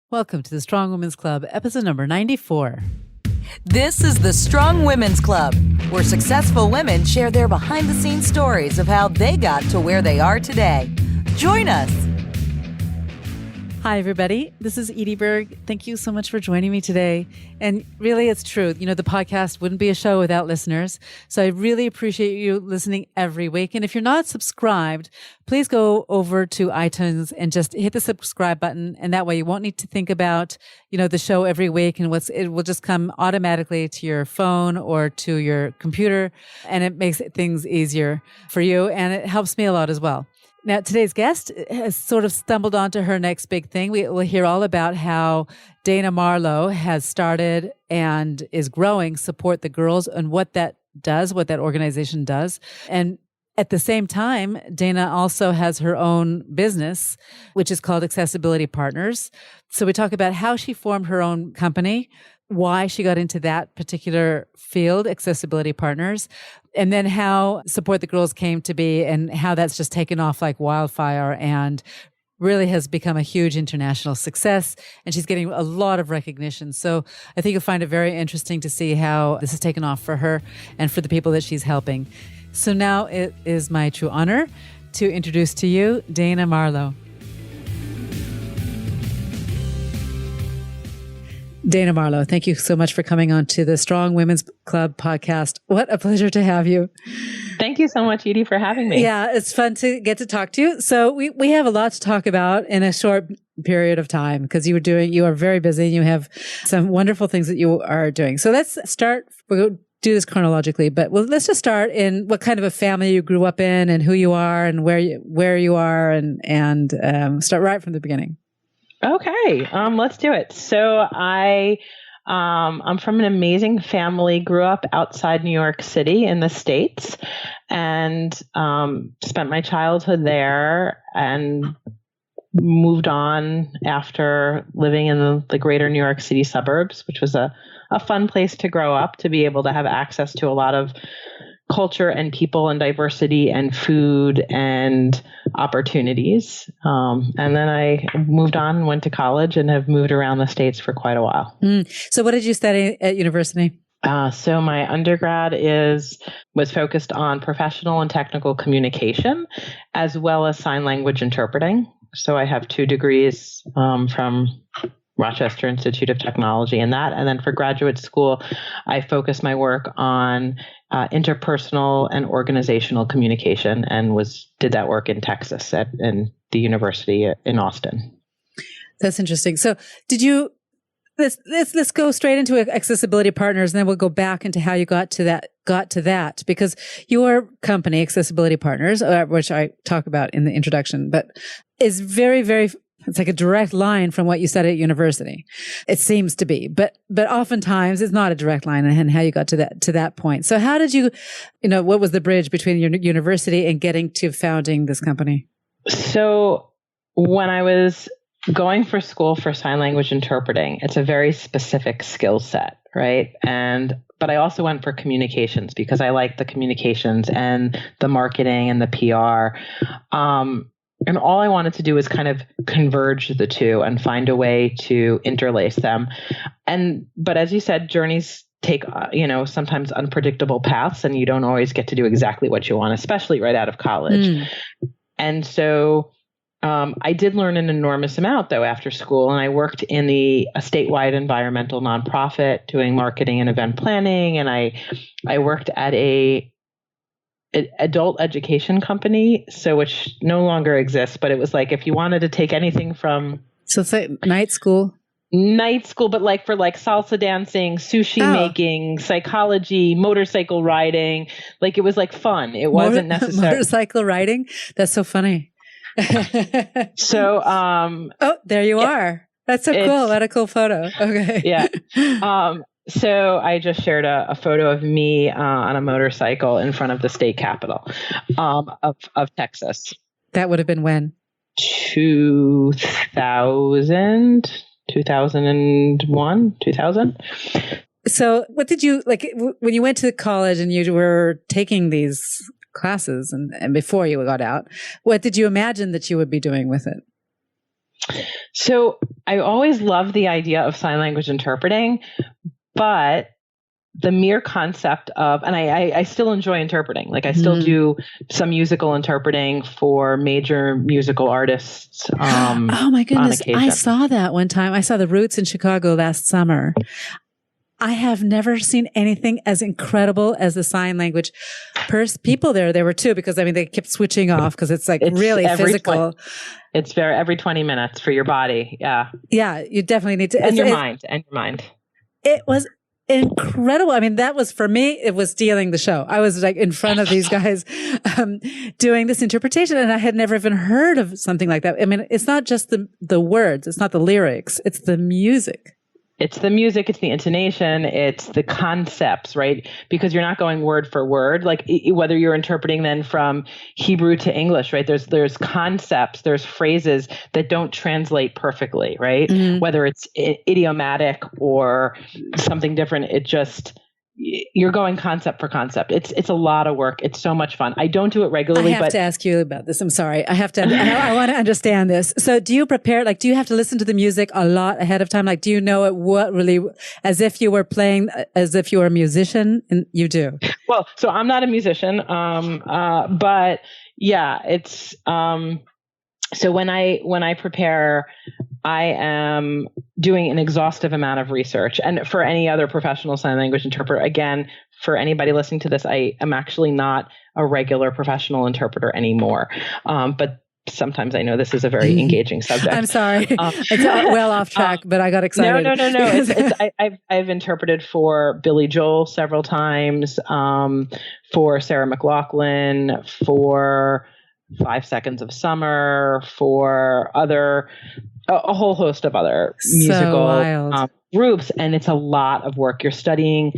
Welcome to the Strong Women's Club, episode number 94. This is the Strong Women's Club, where successful women share their behind-the-scenes stories of how they got to where they are today. Join us. Hi, everybody. This is Edie Berg. Thank you so much for joining me today. And really, it's true. You know, the podcast wouldn't be a show without listeners. So I really appreciate you listening every week. And if you're not subscribed, please go over to iTunes and just hit the subscribe button. And that way you won't need to think about, the show every week and it will just come automatically to your phone or to your computer. And it makes things easier for you. And it helps me a lot as well. Now, today's guest has sort of stumbled onto her next big thing. We'll hear all about how Dana Marlowe has started and is growing Support the Girls and what that does, what that organization does. And at the same time, Dana also has her own business, which is called Accessibility Partners. So we talk about how she formed her own company, why she got into that particular field, Accessibility Partners, and then how Support the Girls came to be and how that's just taken off like wildfire and really has become a huge international success. And she's getting a lot of recognition. So I think you'll find it very interesting to see how this has taken off for her and for the people that she's helping. So now it is my true honor to introduce to you Dana Marlowe. Dana Marlowe, thank you so much for coming on to the Strong Women's Club podcast. What a pleasure to have you. Thank you so much, Edie, for having me. Yeah, it's fun to get to talk to you. So we have a lot to talk about in a short period of time because you are very busy and you have some wonderful things that you are doing. So let's start. We'll do this chronologically, but let's just start in what kind of a family you grew up in and who you are and where you are and start right from the beginning. Okay, let's do it. So I'm from an amazing family, grew up outside New York City in the States and spent my childhood there and moved on after living in the greater New York City suburbs, which was a fun place to grow up, to be able to have access to a lot of culture and people and diversity and food and opportunities. And then I moved on, went to college, and have moved around the States for quite a while. So what did you study at university? So my undergrad was focused on professional and technical communication, as well as sign language interpreting. So I have 2 degrees from Rochester Institute of Technology in that. And then for graduate school, I focused my work on interpersonal and organizational communication and did that work in Texas in the university in Austin. That's interesting. So let's go straight into Accessibility Partners, and then we'll go back into how you got to that because your company, Accessibility Partners, which I talk about in the introduction, but is very, very, it's like a direct line from what you studied at university. It seems to be, but oftentimes it's not a direct line, and how you got to that point. So how did you what was the bridge between your university and getting to founding this company? So when I was going for school for sign language interpreting, it's a very specific skill set, right? But I also went for communications because I like the communications and the marketing and the PR. And all I wanted to do was kind of converge the two and find a way to interlace them. But as you said, journeys take, sometimes unpredictable paths, and you don't always get to do exactly what you want, especially right out of college. And so I did learn an enormous amount, though, after school. And I worked in a statewide environmental nonprofit doing marketing and event planning. And I worked at an adult education company, which no longer exists, but it was like if you wanted to take anything from... So it's like night school, but like for salsa dancing, sushi making, psychology, motorcycle riding, like it was like fun. It wasn't necessarily... Motorcycle riding? That's so funny. So, there you are. That's so cool. What a cool photo. Okay. Yeah. So I just shared a photo of me on a motorcycle in front of the state capitol of Texas. That would have been when? 2000, 2001, 2000. So what did you, when you went to college and you were taking these classes and before you got out, what did you imagine that you would be doing with it? So I always love the idea of sign language interpreting, but the mere concept of, and I still enjoy interpreting. Like I still do some musical interpreting for major musical artists. Oh my goodness. I saw that one time. I saw the Roots in Chicago last summer. I have never seen anything as incredible as the sign language people there. There were two, because I mean, they kept switching off because it's really physical. It's every 20 minutes for your body. Yeah. Yeah. You definitely need to. And your mind. It was incredible. I mean, that was, for me, it was stealing the show. I was like in front of these guys doing this interpretation, and I had never even heard of something like that. I mean, it's not just the words. It's not the lyrics. It's the music. It's the music, it's the intonation, it's the concepts, right? Because you're not going word for word, like whether you're interpreting then from Hebrew to English, right? There's concepts, there's phrases that don't translate perfectly, right? Mm-hmm. Whether it's idiomatic or something different, you're going concept for concept. It's a lot of work. It's so much fun. I don't do it regularly. I have to ask you about this. I'm sorry. I have to. I want to understand this. So, do you prepare? Like, do you have to listen to the music a lot ahead of time? Like, do you know it? What really, as if you were playing, as if you were a musician, and you do? Well, so I'm not a musician, but yeah, it's. So when I prepare, I am doing an exhaustive amount of research. And for any other professional sign language interpreter, again, for anybody listening to this, I am actually not a regular professional interpreter anymore. But sometimes I know this is a very engaging subject. I'm sorry. It's well off track, but I got excited. No. I've interpreted for Billy Joel several times, for Sarah McLachlan, for 5 Seconds of Summer, for a whole host of other musical groups. And it's a lot of work. You're studying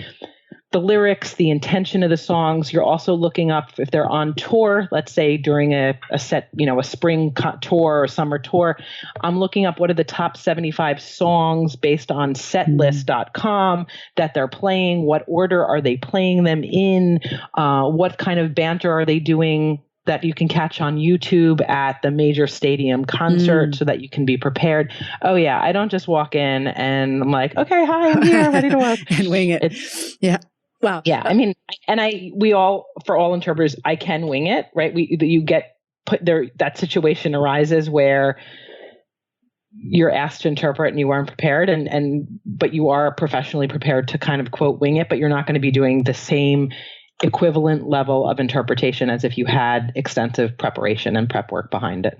the lyrics, the intention of the songs. You're also looking up if they're on tour, let's say during a set, a spring tour or summer tour. I'm looking up what are the top 75 songs based on setlist.com that they're playing. What order are they playing them in? What kind of banter are they doing that you can catch on YouTube at the major stadium concert so that you can be prepared. Oh yeah. I don't just walk in and I'm like, okay, hi, I'm here, ready to work. And wing it. Yeah. Wow. Yeah. I mean, for all interpreters, I can wing it, right? You get put there, that situation arises where you're asked to interpret and you weren't prepared but you are professionally prepared to kind of quote wing it, but you're not going to be doing the same equivalent level of interpretation as if you had extensive preparation and prep work behind it.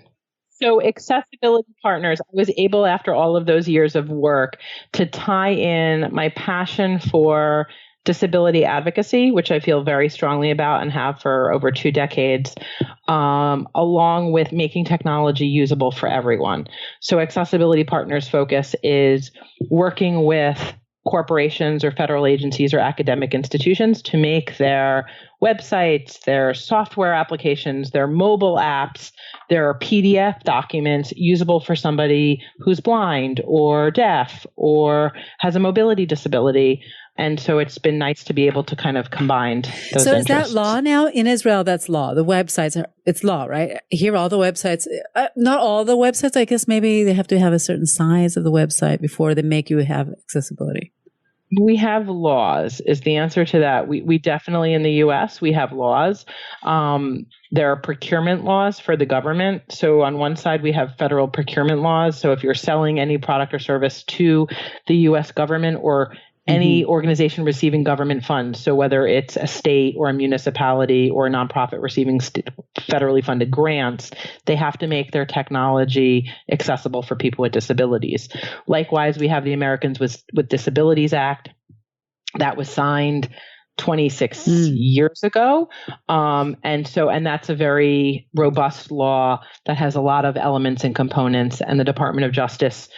So Accessibility Partners, I was able, after all of those years of work, to tie in my passion for disability advocacy, which I feel very strongly about and have for over 2 decades, along with making technology usable for everyone. So Accessibility Partners' focus is working with corporations or federal agencies or academic institutions to make their websites, their software applications, their mobile apps, their PDF documents usable for somebody who's blind or deaf or has a mobility disability. And so it's been nice to be able to kind of combine those So interests. Is that law now? In Israel, that's law. The websites, it's law, right? Here, all the websites, not all the websites, I guess maybe they have to have a certain size of the website before they make you have accessibility. We have laws is the answer to that. We definitely, in the U.S., we have laws. There are procurement laws for the government. So on one side, we have federal procurement laws. So if you're selling any product or service to the U.S. government or any organization receiving government funds, so whether it's a state or a municipality or a nonprofit receiving federally funded grants, they have to make their technology accessible for people with disabilities. Likewise, we have the Americans with Disabilities Act that was signed 26 years ago. And that's a very robust law that has a lot of elements and components. And the Department of Justice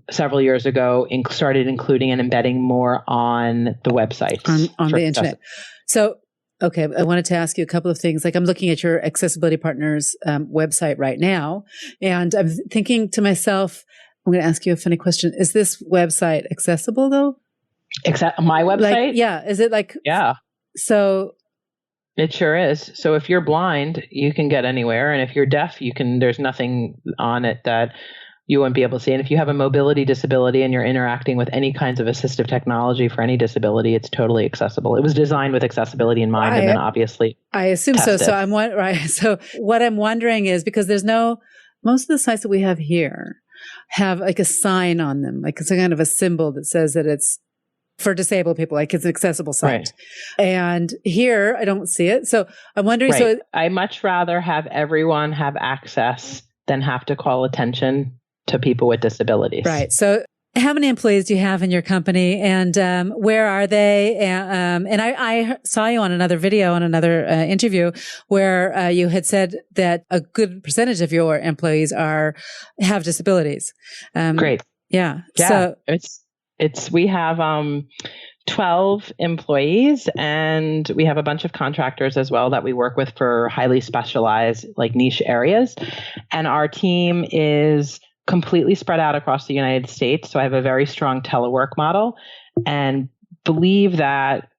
several years ago started including and embedding more on the websites. On the internet. So, okay, I wanted to ask you a couple of things. Like I'm looking at your Accessibility Partners website right now, and I'm thinking to myself, I'm going to ask you a funny question. Is this website accessible though? Except my website? Like, yeah. Is it like? Yeah. So. It sure is. So if you're blind, you can get anywhere. And if you're deaf, there's nothing on it that you wouldn't be able to see. And if you have a mobility disability and you're interacting with any kinds of assistive technology for any disability, it's totally accessible. It was designed with accessibility in mind, and then obviously I assume so. tested. So what I'm wondering is, because most of the sites that we have here have like a sign on them, like it's a kind of a symbol that says that it's for disabled people, like it's an accessible site. Right. And here I don't see it. So I'm wondering, right. I much rather have everyone have access than have to call attention to people with disabilities. Right. So how many employees do you have in your company, and where are they? And I saw you on another video, on another interview, where you had said that a good percentage of your employees have disabilities. Great. Yeah. So we have 12 employees, and we have a bunch of contractors as well that we work with for highly specialized, like niche areas. And our team is completely spread out across the United States. So I have a very strong telework model, and believe that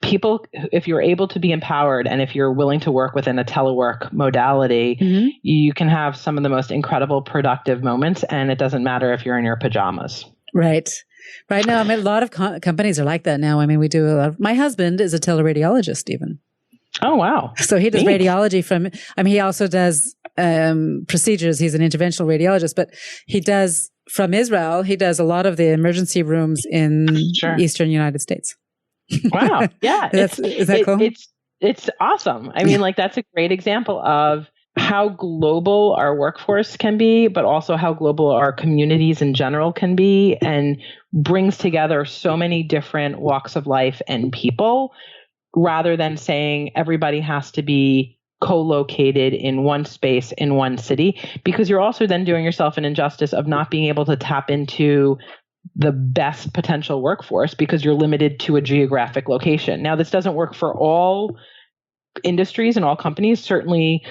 people, if you're able to be empowered and if you're willing to work within a telework modality, mm-hmm. you can have some of the most incredible productive moments, and it doesn't matter if you're in your pajamas. Right. Right now, I mean, a lot of companies are like that now. I mean, we do a lot my husband is a teleradiologist even. Oh, wow. So he does radiology he also does procedures. He's an interventional radiologist, but he does from Israel. He does a lot of the emergency rooms in Eastern United States. Wow. Yeah. Is that cool? It's awesome. I mean, like that's a great example of how global our workforce can be, but also how global our communities in general can be, and brings together so many different walks of life and people, rather than saying everybody has to be co-located in one space in one city, because you're also then doing yourself an injustice of not being able to tap into the best potential workforce because you're limited to a geographic location. Now, this doesn't work for all industries and all companies. Certainly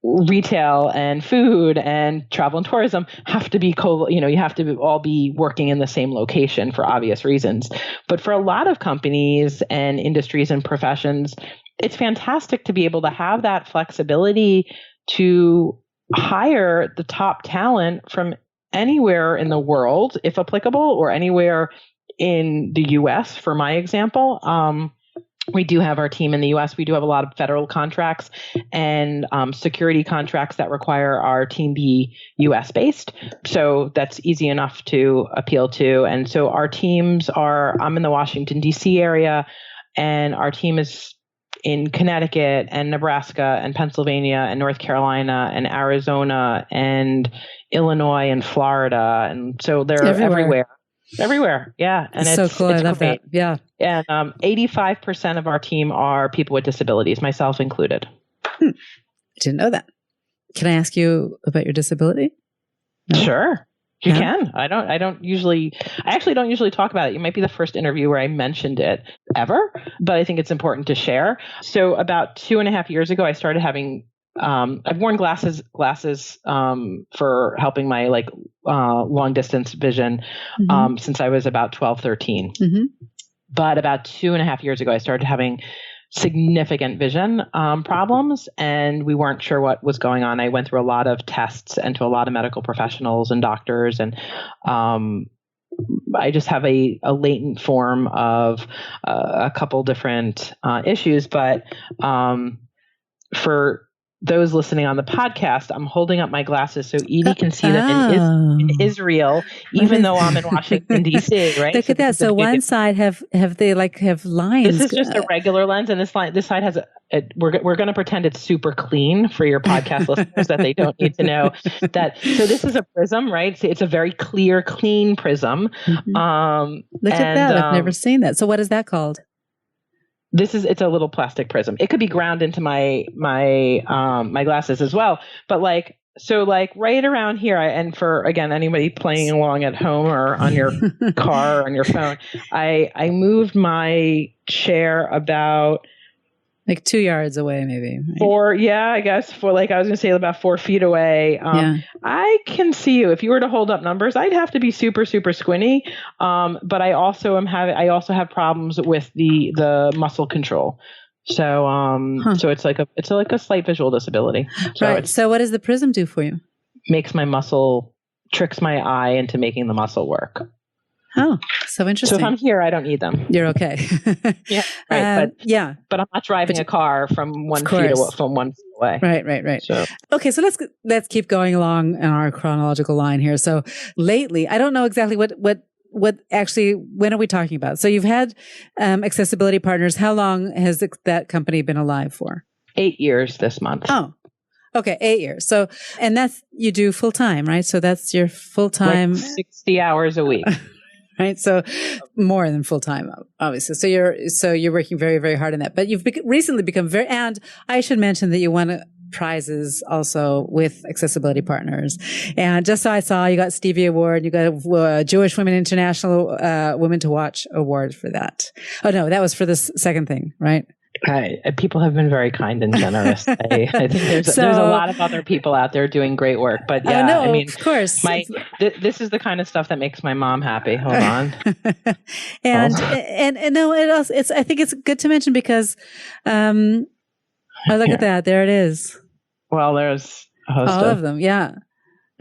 retail and food and travel and tourism have to be you have to all be working in the same location for obvious reasons. But for a lot of companies and industries and professions, it's fantastic to be able to have that flexibility to hire the top talent from anywhere in the world, if applicable, or anywhere in the US, for my example. We do have our team in the US. We do have a lot of federal contracts and security contracts that require our team be US based. So that's easy enough to appeal to. And so our teams I'm in the Washington, D.C. area, and our team is in Connecticut and Nebraska and Pennsylvania and North Carolina and Arizona and Illinois and Florida. And so they're everywhere. Yeah. And it's so cool. I love that. Yeah. And 85% of our team are people with disabilities, myself included. I didn't know that. Can I ask you about your disability? No? Sure. You can. I actually don't usually talk about it. You might be the first interview where I mentioned it ever, but I think it's important to share. So about 2.5 years ago, I started having I've worn glasses for helping my long distance vision mm-hmm. Since I was about 12, 13. Mm-hmm. But about 2.5 years ago, I started having significant vision problems, and we weren't sure what was going on. I went through a lot of tests and to a lot of medical professionals and doctors, and I just have a latent form of a couple different issues. But for those listening on the podcast, I'm holding up my glasses so Edie can see them in Israel, even though I'm in Washington, D.C., right? Look at that. So one side have lines. This is just a regular lens, and this side has we're going to pretend it's super clean for your podcast listeners that they don't need to know that. So this is a prism, right? It's a very clear, clean prism. Mm-hmm. Look at that. I've never seen that. So what is that called? It's a little plastic prism. It could be ground into my glasses as well. But right around here, and for, again, anybody playing along at home or on your car or on your phone, I moved my chair about 2 yards away, maybe. Right? I guess I was going to say about 4 feet away. I can see you. If you were to hold up numbers, I'd have to be super, super squinty. But I also have problems with the muscle control. So, so it's like a slight visual disability. So what does the prism do for you? makes my muscle, tricks my eye into making the muscle work. Oh, so interesting. So if I'm here, I don't need them. You're okay. Yeah, right. But I'm not driving a car from 1 feet away. Right. So. Okay, so let's keep going along in our chronological line here. So lately, I don't know exactly what actually, when are we talking about? So you've had Accessibility Partners. How long has that company been alive for? 8 years this month. Oh, okay, 8 years. So, and that's, you do full time, right? So that's your full time. Like 60 hours a week. Right. So more than full time, obviously. So you're working very, very hard on that, but you've recently become and I should mention that you won prizes also with Accessibility Partners. And just so I saw, you got Stevie Award, you got Jewish Women International Women to Watch Award for that. Oh no, that was for the second thing, right? People have been very kind and generous. I think there's a lot of other people out there doing great work, but yeah, no, I mean, of course, this is the kind of stuff that makes my mom happy. Hold on, and no, I think it's good to mention because, I look at that. There it is. Well, there's a host all of them. Yeah.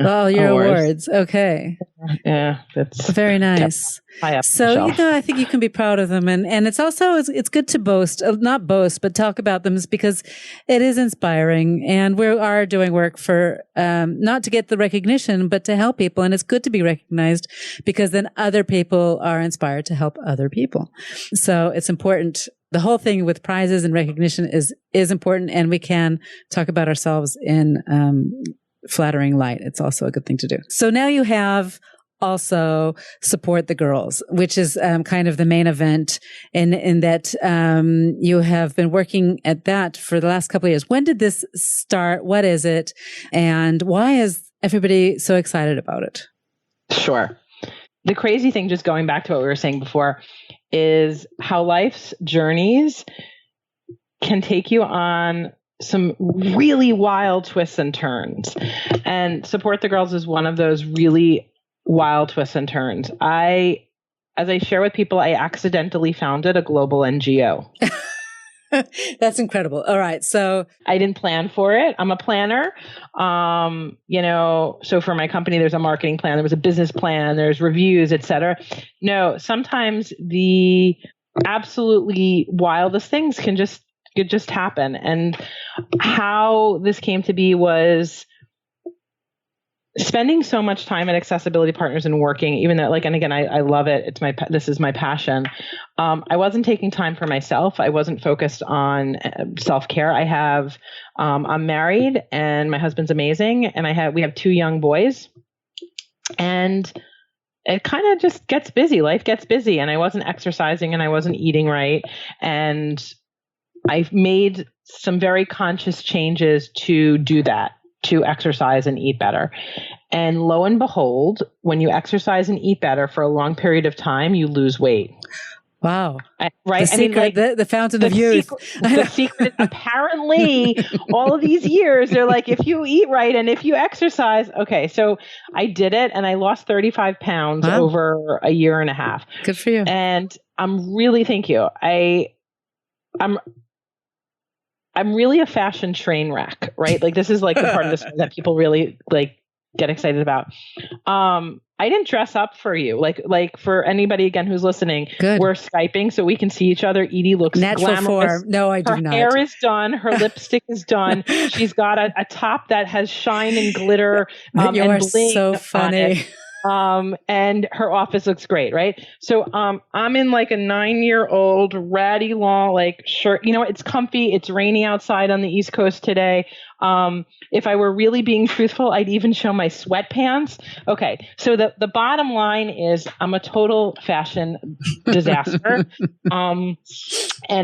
All your awards. Okay. Yeah, that's very nice. So, I think you can be proud of them. And it's also, it's good to boast, not boast, but talk about them because it is inspiring. And we are doing work for, not to get the recognition, but to help people. And it's good to be recognized because then other people are inspired to help other people. So it's important. The whole thing with prizes and recognition is important. And we can talk about ourselves in, flattering light. It's also a good thing to do. So now you have also Support the Girls, which is kind of the main event in that you have been working at that for the last couple of years. When did this start? What is it? And why is everybody so excited about it? Sure. The crazy thing, just going back to what we were saying before, is how life's journeys can take you on some really wild twists and turns. And Support the Girls is one of those really wild twists and turns. As I share with people, I accidentally founded a global NGO. That's incredible. All right. So I didn't plan for it. I'm a planner. So for my company, there's a marketing plan, there was a business plan, there's reviews, et cetera. No, sometimes the absolutely wildest things can just happen. And how this came to be was spending so much time at Accessibility Partners and working, even though and again, I love it. This is my passion. I wasn't taking time for myself. I wasn't focused on self-care. I'm married and my husband's amazing. And we have 2 young boys, and it kind of just gets busy. Life gets busy, and I wasn't exercising and I wasn't eating right. And I've made some very conscious changes to do that, to exercise and eat better. And lo and behold, when you exercise and eat better for a long period of time, you lose weight. Wow. Right? The secret, the fountain of youth. The secret, apparently, all of these years, they're like, if you eat right and if you exercise. Okay, so I did it and I lost 35 pounds over a year and a half. Good for you. And thank you. I'm really a fashion train wreck, right? Like this is like the part of this that people really get excited about. I didn't dress up for you. Like for anybody again who's listening, Good. We're Skyping so we can see each other. Edie looks natural glamorous. form. No, I do her not. Her hair is done. Her lipstick is done. She's got a top that has shine and glitter. You and are bling so funny. And her office looks great, right? So I'm in like a 9-year-old ratty long shirt. It's comfy. It's rainy outside on the East Coast today. If I were really being truthful, I'd even show my sweatpants. Okay, so the bottom line is I'm a total fashion disaster. And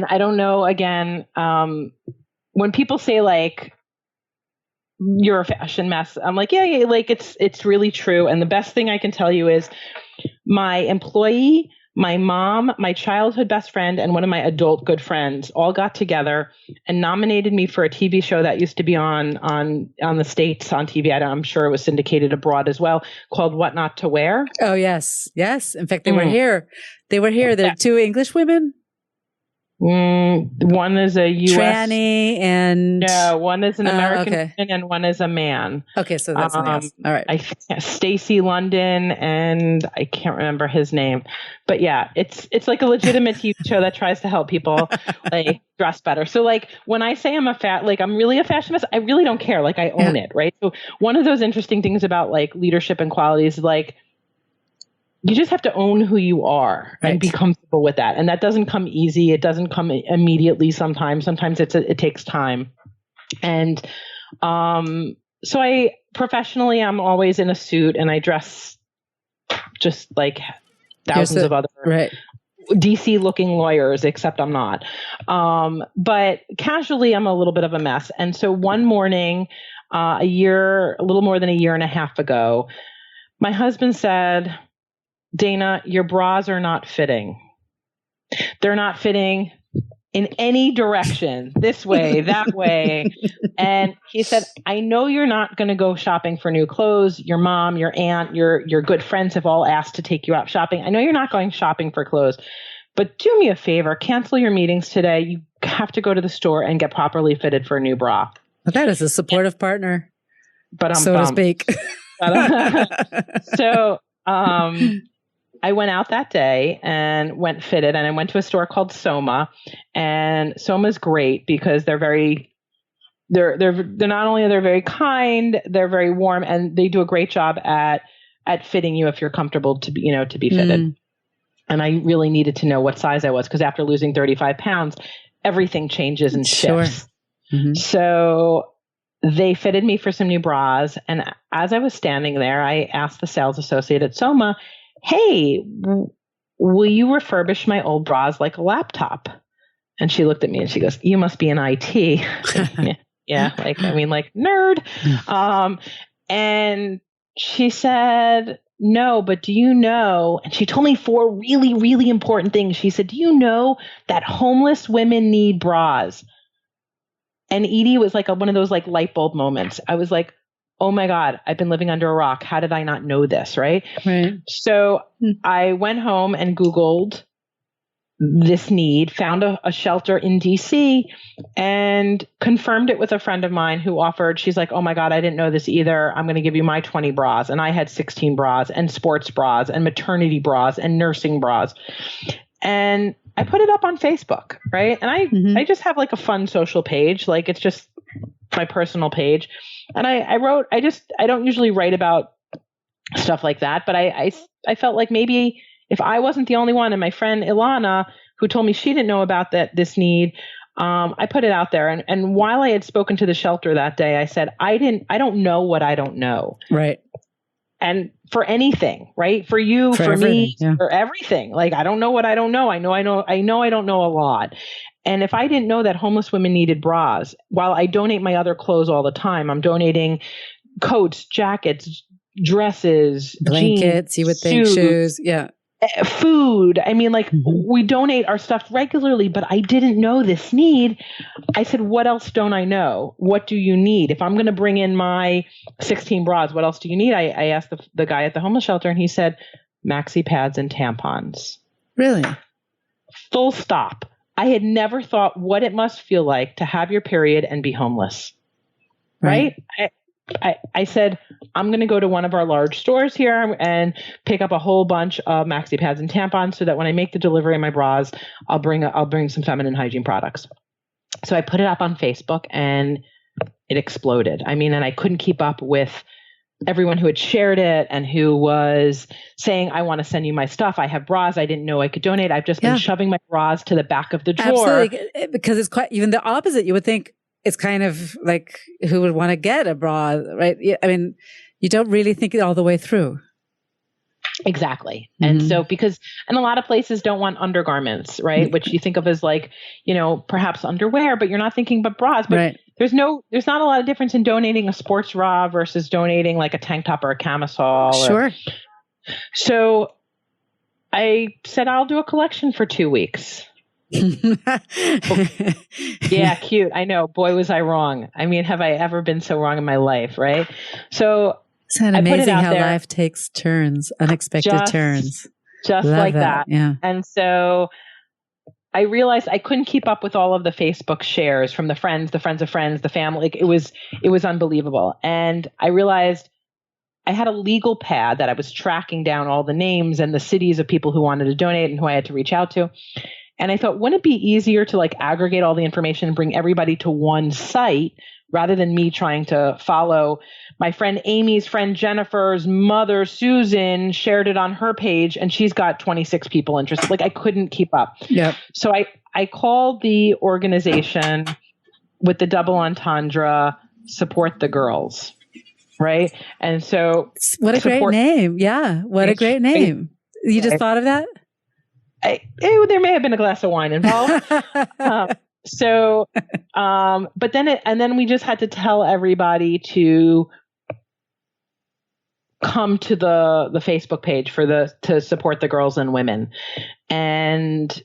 I don't know, again, when people say you're a fashion mess, I'm like, yeah, it's really true. And the best thing I can tell you is my employee, my mom, my childhood best friend, and one of my adult good friends all got together and nominated me for a TV show that used to be on the States on TV. I'm sure it was syndicated abroad as well, called What Not to Wear. Oh, yes. Yes. In fact, they were here. They're 2 English women. One is a U.S. tranny and No, one is an American okay. woman and one is a man. Okay, so that's something else. All right. Stacy London, and I can't remember his name, but yeah, it's like a legitimate TV show that tries to help people like dress better. So like when I say I'm really a fashionista, I really don't care. Like I own it, right? So one of those interesting things about like leadership and qualities is like you just have to own who you are and be comfortable with that. And that doesn't come easy. It doesn't come immediately sometimes. Sometimes it takes time. And so professionally, I'm always in a suit and I dress just like thousands of other DC looking lawyers, except I'm not. But casually, I'm a little bit of a mess. And so one morning, a little more than a year and a half ago, my husband said, Dana, your bras are not fitting. They're not fitting in any direction, this way, that way. And he said, I know you're not going to go shopping for new clothes. Your mom, your aunt, your good friends have all asked to take you out shopping. I know you're not going shopping for clothes, but do me a favor, cancel your meetings today. You have to go to the store and get properly fitted for a new bra. Well, that is a supportive partner, so to speak. So, I went out that day and went fitted, and I went to a store called Soma, and Soma's great because they're not only are they very kind, they're very warm, and they do a great job at fitting you if you're comfortable to be fitted. And I really needed to know what size I was because after losing 35 pounds, everything changes and shifts. Sure. Mm-hmm. So they fitted me for some new bras, and as I was standing there, I asked the sales associate at Soma, hey, will you refurbish my old bras like a laptop? And she looked at me and she goes, you must be in IT. Yeah. Like nerd. And she said, no, but do you know, and she told me 4 really, really important things. She said, do you know that homeless women need bras? And Edie was like one of those like light bulb moments. I was like, oh my God, I've been living under a rock. How did I not know this? Right. So I went home and Googled this need, found a shelter in DC and confirmed it with a friend of mine who offered, she's like, oh my God, I didn't know this either. I'm going to give you my 20 bras. And I had 16 bras and sports bras and maternity bras and nursing bras. And I put it up on Facebook. Right. And I just have like a fun social page. Like it's just my personal page. And I wrote, I don't usually write about stuff like that, but I felt like maybe if I wasn't the only one, and my friend Ilana, who told me she didn't know about this need, I put it out there. And while I had spoken to the shelter that day, I said, I don't know what I don't know. Right. And for anything, right? For you, for me, for everything. Like, I don't know what I don't know. I know I don't know a lot. And if I didn't know that homeless women needed bras, while I donate my other clothes all the time, I'm donating coats, jackets, dresses, blankets, jeans, you would think, shoes, food. I mean, like we donate our stuff regularly, but I didn't know this need. I said, what else don't I know? What do you need? If I'm going to bring in my 16 bras, what else do you need? I asked the guy at the homeless shelter, and he said, maxi pads and tampons. Really? Full stop. I had never thought what it must feel like to have your period and be homeless. Right? I said, I'm going to go to one of our large stores here and pick up a whole bunch of maxi pads and tampons so that when I make the delivery of my bras, I'll bring some feminine hygiene products. So I put it up on Facebook and it exploded. I mean, and I couldn't keep up with everyone who had shared it and who was saying, I want to send you my stuff. I have bras. I didn't know I could donate. I've just been shoving my bras to the back of the drawer. Absolutely. Because it's quite even the opposite. You would think it's kind of like, who would want to get a bra, right? I mean, you don't really think it all the way through. Exactly. And so and a lot of places don't want undergarments, right? Which you think of as like, perhaps underwear, but you're not thinking but bras. But there's not a lot of difference in donating a sports bra versus donating like a tank top or a camisole. Sure. So I said, I'll do a collection for 2 weeks. Yeah, cute. I know. Boy, was I wrong. I mean, have I ever been so wrong in my life, right? So it's amazing how life takes turns, unexpected turns. Just like that. Yeah. And so I realized I couldn't keep up with all of the Facebook shares from the friends of friends, the family. Like it was unbelievable. And I realized I had a legal pad that I was tracking down all the names and the cities of people who wanted to donate and who I had to reach out to. And I thought, wouldn't it be easier to like aggregate all the information and bring everybody to one site rather than me trying to follow my friend Amy's friend Jennifer's mother, Susan, shared it on her page and she's got 26 people interested. Like I couldn't keep up. Yep. So I called the organization with the double entendre, Support the Girls. Right. And so what a great name. Yeah. What a great name. You just thought of that? There may have been a glass of wine involved. But then we just had to tell everybody to come to the Facebook page to support the girls and women. And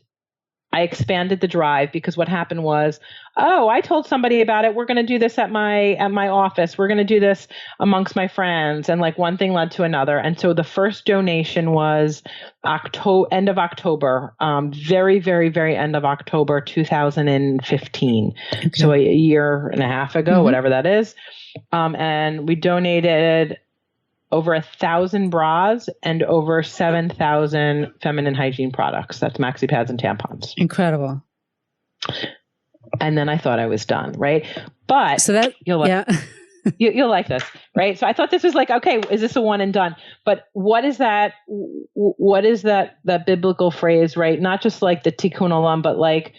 I expanded the drive because what happened was, I told somebody about it. We're going to do this at my office. We're going to do this amongst my friends. And like one thing led to another. And so the first donation was end of October, very, very, very end of October, 2015. Okay. So a year and a half ago, whatever that is. And we donated over 1,000 bras and over 7,000 feminine hygiene products. That's maxi pads and tampons. Incredible. And then I thought I was done, right? But so that you'll like this, right? So I thought this was like, okay, is this a one and done? But what is that? What is that biblical phrase, right? Not just like the tikkun olam, but like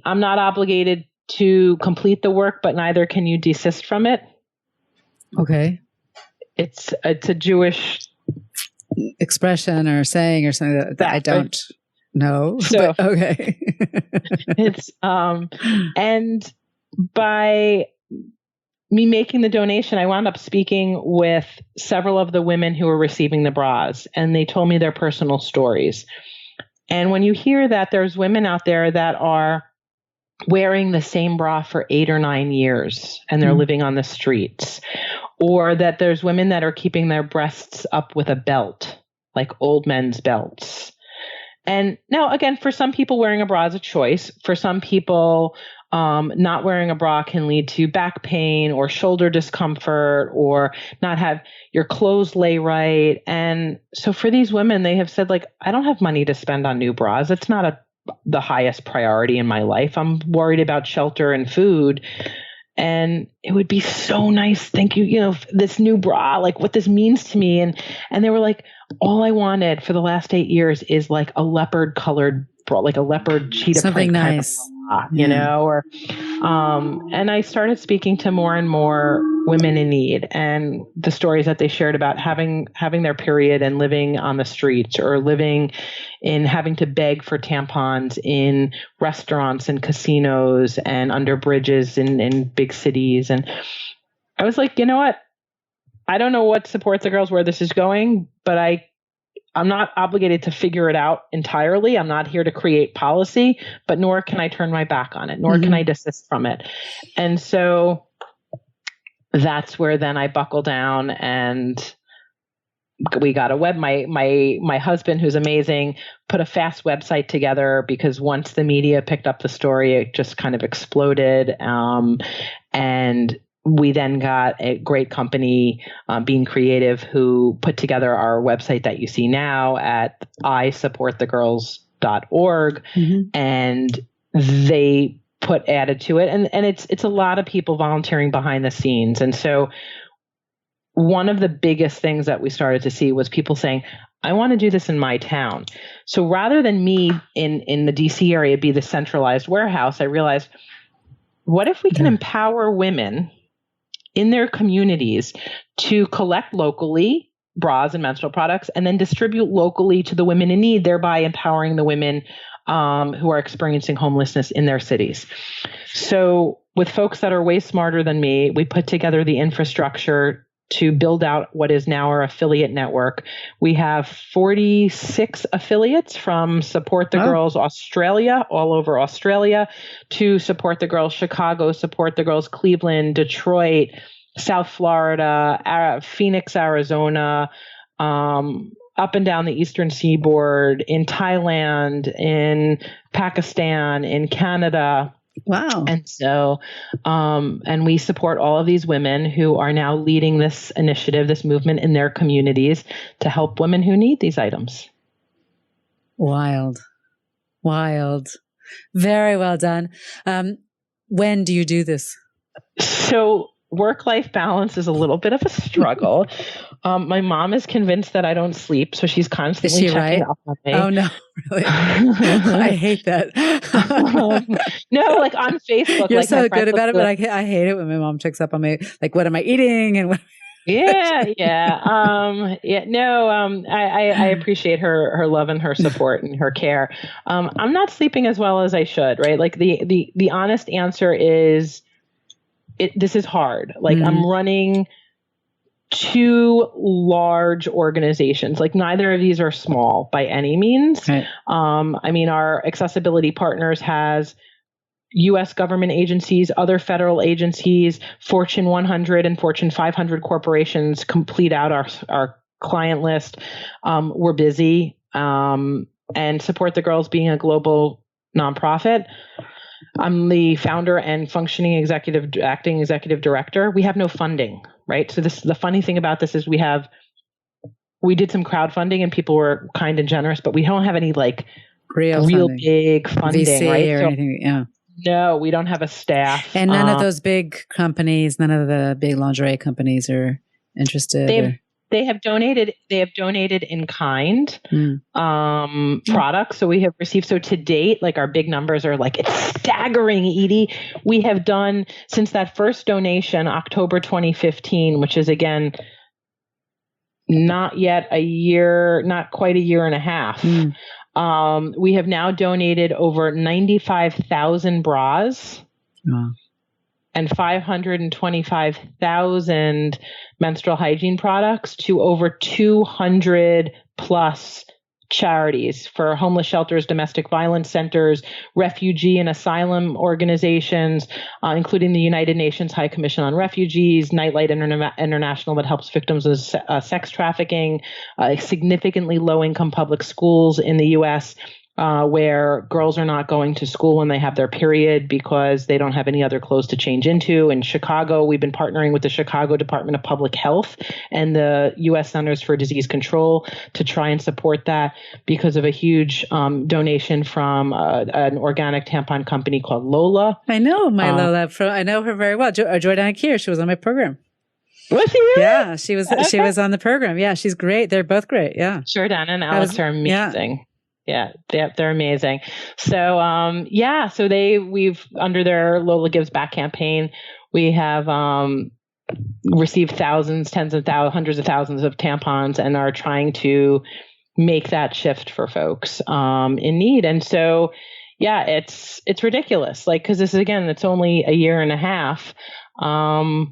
I'm not obligated to complete the work, but neither can you desist from it. Okay. It's a Jewish expression or saying or something that I don't know. So but okay. It's and by me making the donation, I wound up speaking with several of the women who were receiving the bras, and they told me their personal stories. And when you hear that there's women out there that are wearing the same bra for 8 or 9 years and they're living on the streets, or that there's women that are keeping their breasts up with a belt, like old men's belts. And now, again, for some people, wearing a bra is a choice. For some people, not wearing a bra can lead to back pain or shoulder discomfort or not have your clothes lay right. And so for these women, they have said, like, I don't have money to spend on new bras. It's not the highest priority in my life. I'm worried about shelter and food. And it would be so nice. Thank you. This new bra, like what this means to me. And they were like, all I wanted for the last 8 years is like a leopard colored bra, like a leopard cheetah something print nice, kind of bra, and I started speaking to more and more women in need and the stories that they shared about having their period and living on the streets or living in having to beg for tampons in restaurants and casinos and under bridges in big cities. And I was like, you know what? I don't know what Support the Girls, where this is going, but I'm not obligated to figure it out entirely. I'm not here to create policy, but nor can I turn my back on it, nor can I desist from it. And so that's where then I buckle down and we got a web. My husband, who's amazing, put a fast website together because once the media picked up the story, it just kind of exploded. And we then got a great company, Being Creative, who put together our website that you see now at isupportthegirls.org. And they added to it. And it's a lot of people volunteering behind the scenes. And so one of the biggest things that we started to see was people saying, I want to do this in my town. So rather than me in the DC area be the centralized warehouse, I realized, what if we can empower women in their communities to collect locally bras and menstrual products and then distribute locally to the women in need, thereby empowering the women who are experiencing homelessness in their cities. So with folks that are way smarter than me, we put together the infrastructure to build out what is now our affiliate network. We have 46 affiliates from Support the Girls Australia, all over Australia, to Support the Girls Chicago, Support the Girls Cleveland, Detroit, South Florida, Phoenix, Arizona, up and down the eastern seaboard, in Thailand, in Pakistan, in Canada. Wow. And so, and we support all of these women who are now leading this initiative, this movement in their communities to help women who need these items. Wild. Very well done. When do you do this? So work-life balance is a little bit of a struggle. My mom is convinced that I don't sleep, so she's constantly checking up on me. Oh, no, really? I hate that. No, like on Facebook. You're like so good about it, but I hate it when my mom checks up on me. Like, what am I eating? And what... I appreciate her love and her support and her care. I'm not sleeping as well as I should, right? Like the honest answer is this is hard. Like I'm running 2 large organizations. Like neither of these are small by any means. Right. I mean, our accessibility partners has U.S. government agencies, other federal agencies, Fortune 100 and Fortune 500 corporations complete out our client list. We're busy and Support the Girls being a global nonprofit. I'm the founder and functioning acting executive director. We have no funding, right? So the funny thing about this is we did some crowdfunding and people were kind and generous, but we don't have any like real big funding, VC right? or anything. Yeah. No, we don't have a staff. And none of those big companies, none of the big lingerie companies are interested. They have donated in kind products. So we have received, so to date, like our big numbers are like, it's staggering, Edie. We have done since that first donation, October 2015, which is again, not quite a year and a half. We have now donated over 95,000 bras and 525,000 menstrual hygiene products to over 200 plus charities for homeless shelters, domestic violence centers, refugee and asylum organizations, including the United Nations High Commission on Refugees, Nightlight International that helps victims of sex trafficking, significantly low-income public schools in the U.S., where girls are not going to school when they have their period because they don't have any other clothes to change into. In Chicago, we've been partnering with the Chicago Department of Public Health and the U.S. Centers for Disease Control to try and support that because of a huge donation from an organic tampon company called Lola. I know Lola. I know her very well. Jordana Kier, she was on my program. Was she really? Yeah, she was. Okay. She was on the program. Yeah, she's great. They're both great. Yeah, Jordana and Alex are amazing. Yeah, they're amazing. So, so we've under their Lola Gives Back campaign, we have received thousands, tens of thousands, hundreds of thousands of tampons and are trying to make that shift for folks in need. And so, yeah, it's ridiculous. Like, because this is, again, it's only a year and a half. And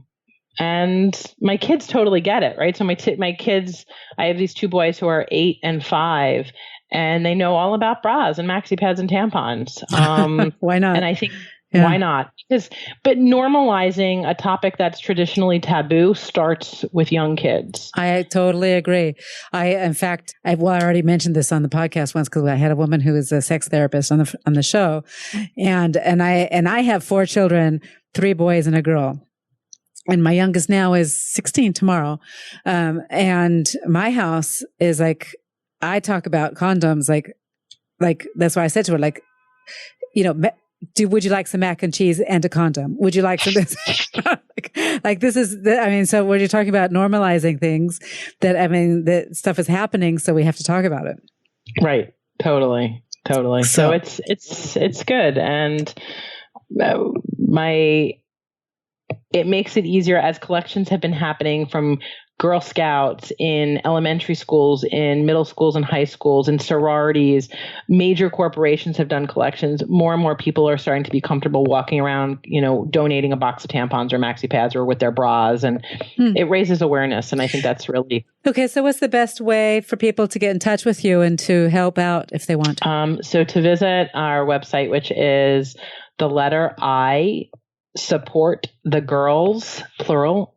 my kids totally get it, right? So my kids, I have these 2 boys who are 8 and 5. And they know all about bras and maxi pads and tampons. Why not? And I think, why not? But normalizing a topic that's traditionally taboo starts with young kids. I totally agree. I already mentioned this on the podcast once because I had a woman who is a sex therapist on the show, and I have 4 children, 3 boys and a girl. And my youngest now is 16 tomorrow. And my house is like, I talk about condoms, like that's why I said to her, like, would you like some mac and cheese and a condom? Would you like some this? like this is, so when you're talking about normalizing things that stuff is happening. So we have to talk about it. Right. Totally. So it's good. And it makes it easier as collections have been happening from Girl Scouts in elementary schools, in middle schools and high schools, in sororities. Major corporations have done collections. More and more people are starting to be comfortable walking around, donating a box of tampons or maxi pads or with their bras. And it raises awareness. And I think that's really... Okay. So what's the best way for people to get in touch with you and to help out if they want? So to visit our website, which is the letter I, Support the Girls, plural,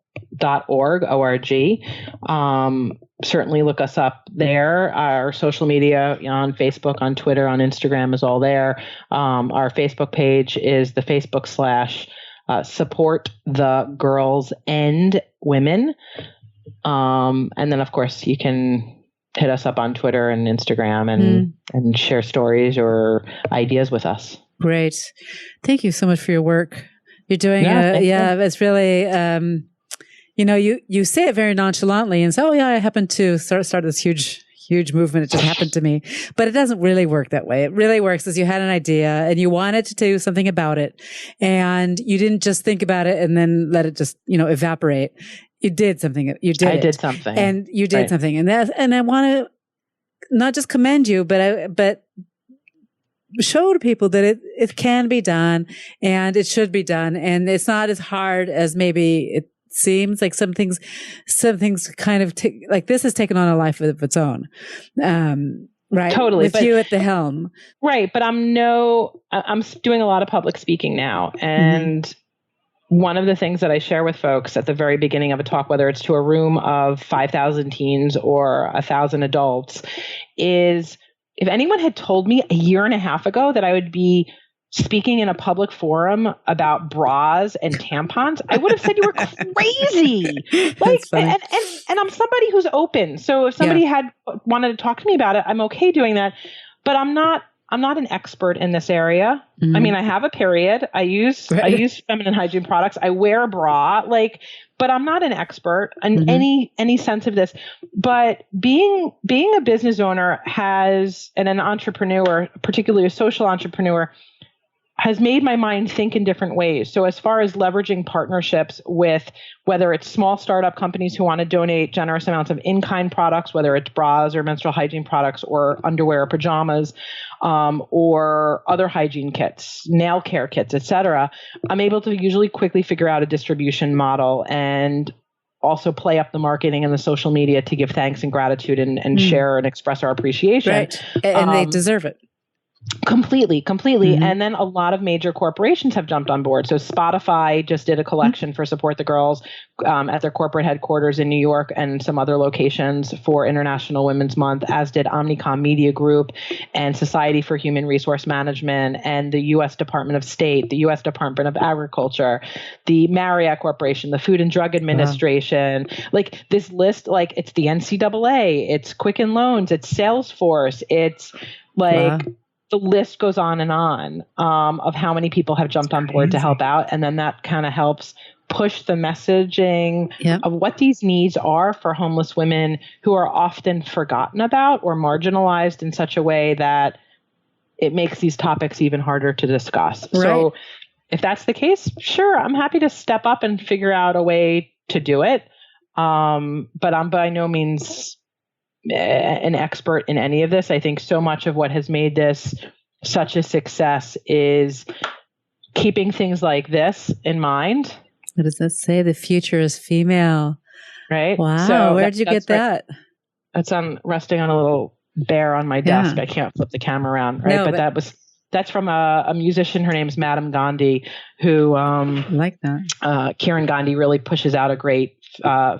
.org, O-R-G. certainly look us up there. Our social media on Facebook, on Twitter, on Instagram is all there. Our Facebook page is the Facebook / support the girls and women. And then, of course, you can hit us up on Twitter and Instagram and share stories or ideas with us. Great. Thank you so much for your work. You're doing it's really, you say it very nonchalantly and say, oh yeah, I happened to start this huge movement. It just happened to me, but it doesn't really work that way. It really works as you had an idea and you wanted to do something about it and you didn't just think about it and then let it just, evaporate. You did something. I did something. And you did something. And I want to not just commend you, but show to people that it can be done and it should be done. And it's not as hard as maybe it seems. Like some things kind of like this has taken on a life of its own. Right. Totally. With you at the helm. Right. But I'm doing a lot of public speaking now. And one of the things that I share with folks at the very beginning of a talk, whether it's to a room of 5,000 teens or 1,000 adults, is if anyone had told me a year and a half ago that I would be speaking in a public forum about bras and tampons, I would have said you were crazy. And I'm somebody who's open. So if somebody had wanted to talk to me about it, I'm okay doing that. But I'm not an expert in this area. I mean, I have a period. I use feminine hygiene products. I wear a bra, but I'm not an expert in any sense of this. But being a business owner and an entrepreneur, particularly a social entrepreneur, has made my mind think in different ways. So as far as leveraging partnerships with whether it's small startup companies who want to donate generous amounts of in-kind products, whether it's bras or menstrual hygiene products or underwear or pajamas, or other hygiene kits, nail care kits, etc., I'm able to usually quickly figure out a distribution model and also play up the marketing and the social media to give thanks and gratitude and share and express our appreciation. Right. And they deserve it. Completely. And then a lot of major corporations have jumped on board. So Spotify just did a collection for Support the Girls at their corporate headquarters in New York and some other locations for International Women's Month, as did Omnicom Media Group and Society for Human Resource Management and the U.S. Department of State, the U.S. Department of Agriculture, the Marriott Corporation, the Food and Drug Administration. Wow. Like this list, like it's the NCAA, it's Quicken Loans, it's Salesforce, it's like... Wow. The list goes on of how many people have jumped on board to help out. And then that kind of helps push the messaging of what these needs are for homeless women who are often forgotten about or marginalized in such a way that it makes these topics even harder to discuss. Right. So if that's the case, sure, I'm happy to step up and figure out a way to do it. But I'm by no means an expert in any of this. I think so much of what has made this such a success is keeping things like this in mind. What does that say? The future is female. Right? Wow. So where did you get that? That's resting on a little bear on my desk. I can't flip the camera around. Right. No, but that's from a musician. Her name's Madam Gandhi, who like that. Kiran Gandhi really pushes out a great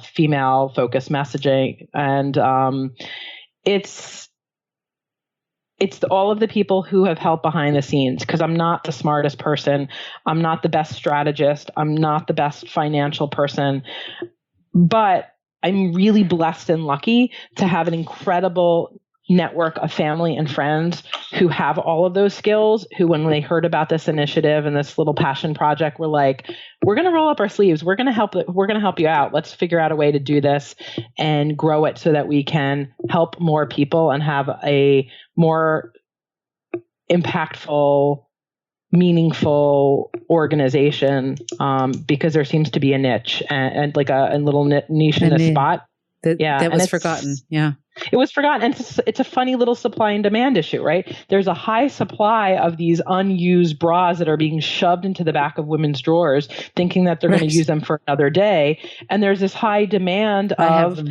female focused messaging, and it's all of the people who have helped behind the scenes, because I'm not the smartest person, I'm not the best strategist, I'm not the best financial person, but I'm really blessed and lucky to have an incredible network of family and friends who have all of those skills, who, when they heard about this initiative and this little passion project, were like, we're going to roll up our sleeves. We're going to help you out. Let's figure out a way to do this and grow it so that we can help more people and have a more impactful, meaningful organization, because there seems to be a niche and like a little niche in this spot. That was forgotten. Yeah. It was forgotten. And it's a funny little supply and demand issue, right? There's a high supply of these unused bras that are being shoved into the back of women's drawers, thinking that they're going to use them for another day. And there's this high demand of...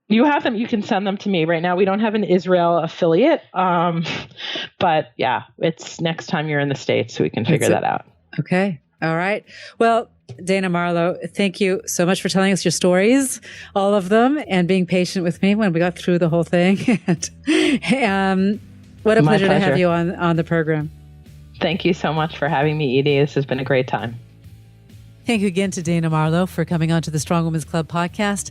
You have them. You can send them to me right now. We don't have an Israel affiliate. But yeah, it's next time you're in the States, so we can figure that out. Okay. All right. Well, Dana Marlowe, thank you so much for telling us your stories, all of them, and being patient with me when we got through the whole thing. What a pleasure to have you on the program. Thank you so much for having me, Edie. This has been a great time. Thank you again to Dana Marlowe for coming on to the Strong Women's Club podcast.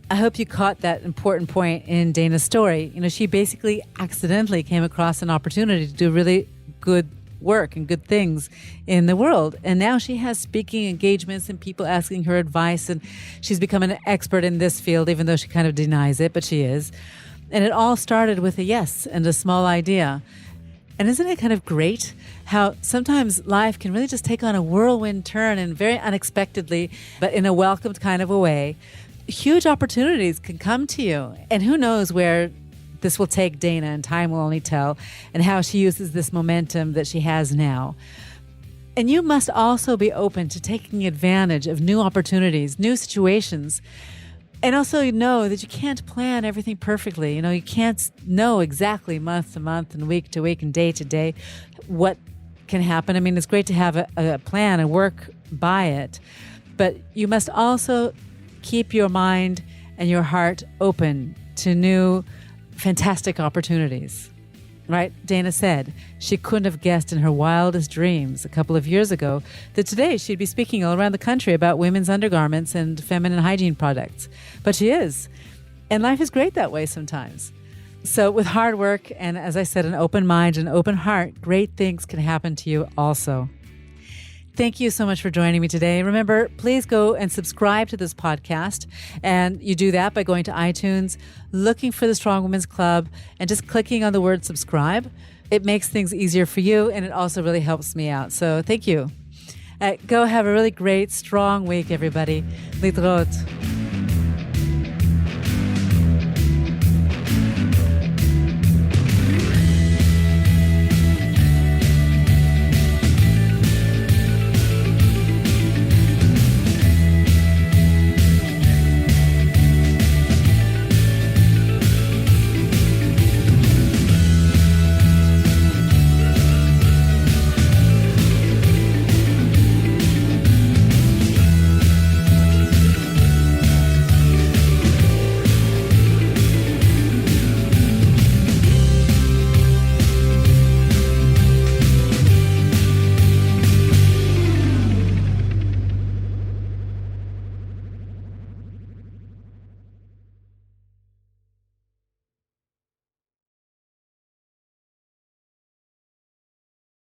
I hope you caught that important point in Dana's story. She basically accidentally came across an opportunity to do really good work and good things in the world. And now she has speaking engagements and people asking her advice. And she's become an expert in this field, even though she kind of denies it, but she is. And it all started with a yes and a small idea. And isn't it kind of great how sometimes life can really just take on a whirlwind turn and very unexpectedly, but in a welcomed kind of a way, huge opportunities can come to you. And who knows where this will take Dana, and time will only tell, and how she uses this momentum that she has now. And you must also be open to taking advantage of new opportunities, new situations. And also know that you can't plan everything perfectly. You can't know exactly month to month and week to week and day to day what can happen. I mean, it's great to have a plan and work by it, but you must also keep your mind and your heart open to new, fantastic opportunities. Right? Dana said she couldn't have guessed in her wildest dreams a couple of years ago that today she'd be speaking all around the country about women's undergarments and feminine hygiene products. But she is. And life is great that way sometimes. So with hard work and, as I said, an open mind and open heart, great things can happen to you also. Thank you so much for joining me today. Remember, please go and subscribe to this podcast. And you do that by going to iTunes, looking for the Strong Women's Club, and just clicking on the word subscribe. It makes things easier for you, and it also really helps me out. So thank you. Go have a really great, strong week, everybody. Litrot.